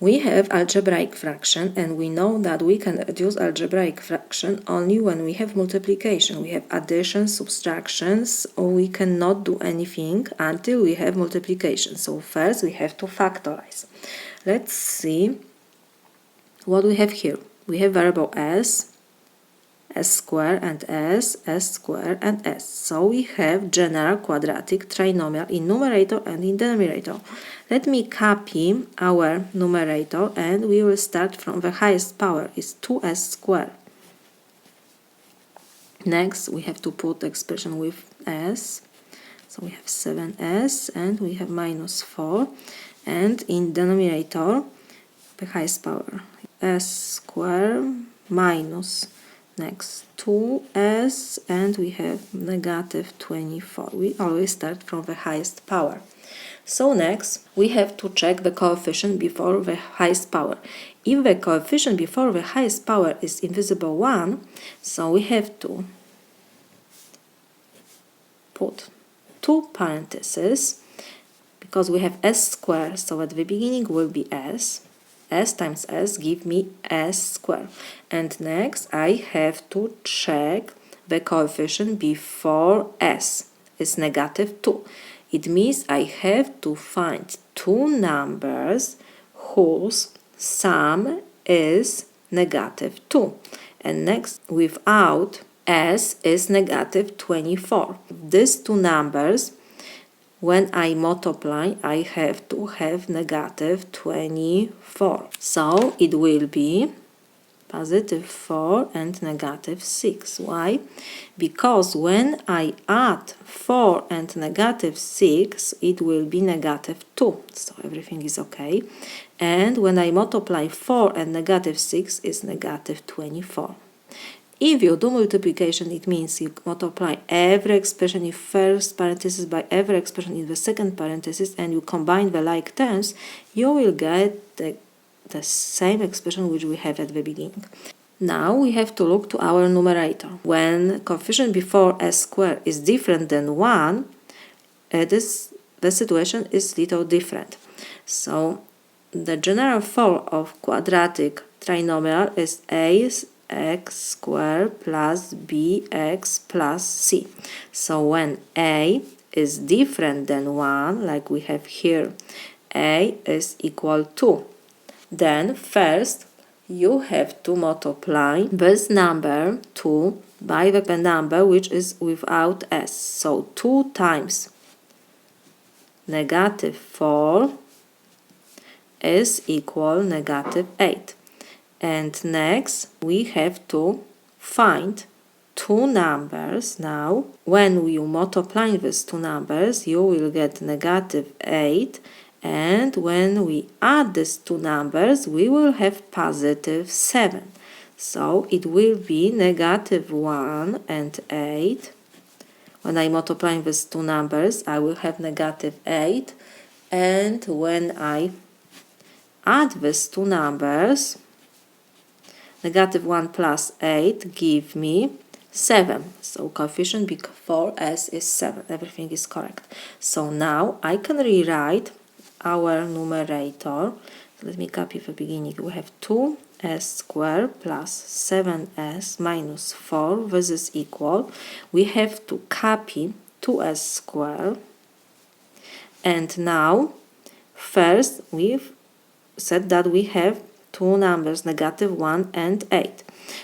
We have algebraic fraction, and we know that we can reduce algebraic fraction only when we have multiplication. We have addition, subtractions, or we cannot do anything until we have multiplication. So first we have to factorize. Let's see what we have here. We have variable s square and s square and s. So we have general quadratic trinomial in numerator and in denominator. Let me copy our numerator and we will start from the highest power is 2s squared. Next we have to put the expression with s. So we have 7s and we have minus 4, and in denominator the highest power s squared minus next 2s and we have negative 24. We always start from the highest power. So next we have to check the coefficient before the highest power. If the coefficient before the highest power is invisible 1, so we have to put two parentheses because we have s squared, so at the beginning will be s times s give me s squared. And next I have to check the coefficient before s is negative 2. It means I have to find two numbers whose sum is negative 2. And next without s is negative 24. These two numbers, when I multiply, I have to have negative 24. So it will be positive 4 and negative 6. Why? Because when I add 4 and negative 6, it will be negative 2. So everything is okay. And when I multiply 4 and negative 6 is negative 24. If you do multiplication, it means you multiply every expression in first parenthesis by every expression in the second parenthesis, and you combine the like terms, you will get the same expression which we have at the beginning. Now we have to look to our numerator. When coefficient before s squared is different than 1, the situation is little different. So the general form of quadratic trinomial is ax squared plus bx plus c. So when a is different than 1, like we have here, a is equal to, then first you have to multiply this number 2 by the number which is without s. So 2 times negative 4 is equal negative 8. And next we have to find two numbers. Now when you multiply these two numbers you will get negative 8, and when we add these two numbers we will have positive 7. So it will be negative 1 and 8. When I multiply these two numbers I will have negative 8, and when I add these two numbers, negative 1 plus 8 give me 7. So coefficient before s is 7. Everything is correct. So now I can rewrite our numerator. Let me copy the beginning. We have 2s squared plus 7s minus 4. This is equal. We have to copy 2s squared. And now, first we've said that we have two numbers, negative 1 and 8.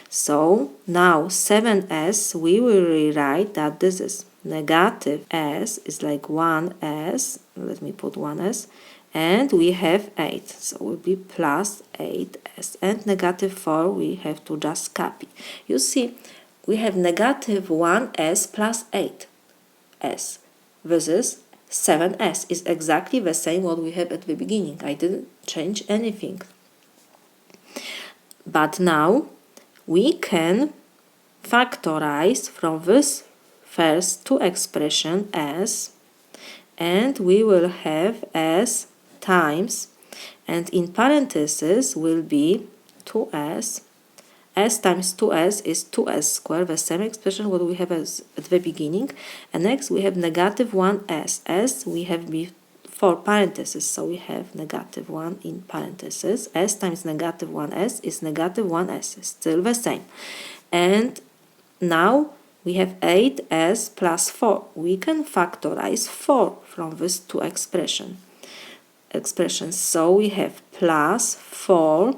So now 7s, we will rewrite that this is negative s is like 1s, let me put 1s, and we have 8, so it will be plus 8s, and negative 4 we have to just copy. You see, we have negative 1s plus 8s. This is 7s is exactly the same what we have at the beginning. I didn't change anything. But now we can factorize from this first two expression s, and we will have s times, and in parentheses will be 2s. S times 2s is 2s squared, the same expression what we have as at the beginning. And next we have negative 1s. S we have 4 parentheses, so we have negative 1 in parentheses. S times negative 1s is negative 1s, still the same. And now we have 8s plus 4. We can factorize 4 from these two expressions. So we have plus 4,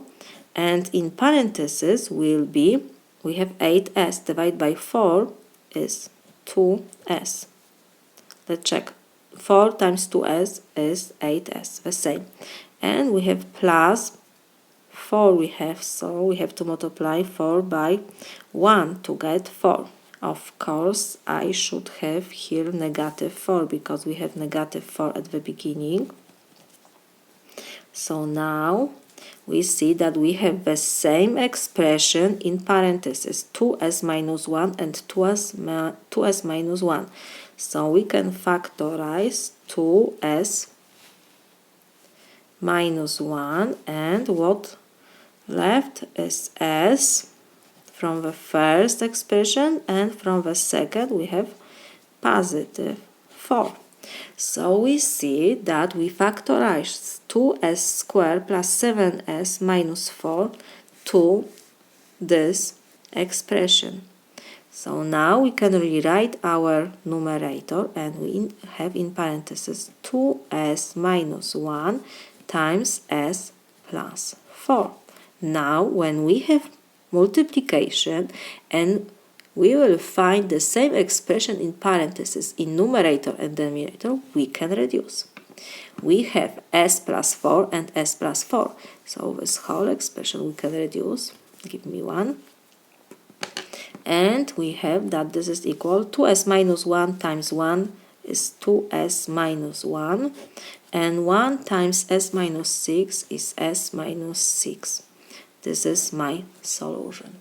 and in parentheses will be, we have 8s divided by 4 is 2s. Let's check. 4 times 2s is 8s, the same. And we have plus 4 we have, so we have to multiply 4 by 1 to get 4. Of course, I should have here negative 4 because we have negative 4 at the beginning. So now we see that we have the same expression in parentheses, 2s minus 1 and 2s minus 1. So we can factorize 2s minus 1, and what left is s from the first expression, and from the second we have positive 4. So we see that we factorize 2s squared plus 7s minus 4 to this expression. So now we can rewrite our numerator, and we have in parentheses 2s minus 1 times s plus 4. Now when we have multiplication and we will find the same expression in parentheses in numerator and denominator, we can reduce. We have s plus 4 and s plus 4. So this whole expression we can reduce. Give me 1. And we have that this is equal to 2s minus 1 times 1 is 2s minus 1. And 1 times s minus 6 is s minus 6. This is my solution.